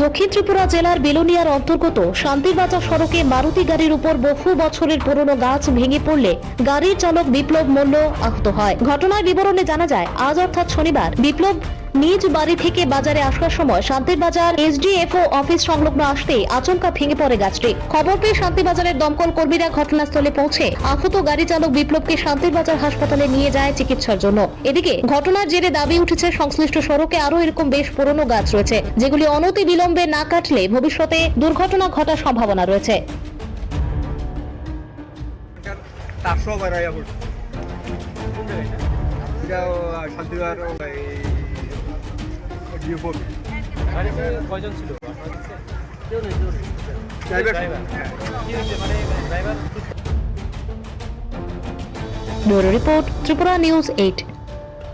দক্ষিণ ত্রিপুরা জেলার বেলোনিয়ার অন্তর্গত শান্তিরবাজার সড়কে মারুতি গাড়ির উপর বহু বছরের পুরনো গাছ ভেঙে পড়লে গাড়ির চালক বিপ্লব মল্ল আহত হয়। ঘটনার বিবরণে জানা যায়, আজ অর্থাৎ শনিবার বিপ্লব নিজ বাড়ি থেকে বাজারে আসার সময় শান্তিরবাজার এসডিএফও অফিস সংলগ্ন আসতেই আচমকা ভেঙে পড়ে গাছটি। খবর পেয়ে শান্তিরবাজারের দমকল কর্মীরা ঘটনাস্থলে পৌঁছে আহত গাড়ি চালক বিপ্লবকে শান্তিরবাজার হাসপাতালে নিয়ে যায় চিকিৎসার জন্য। এদিকে ঘটনার জেরে দাবি উঠেছে সংশ্লিষ্ট সড়কে আরো এরকম বেশ পুরনো গাছ রয়েছে, যেগুলি অনতি বিলম্বে না কাটলে ভবিষ্যতে দুর্ঘটনা ঘটার সম্ভাবনা রয়েছে। কয়জন ছিল? Bureau report, Tripura news 8।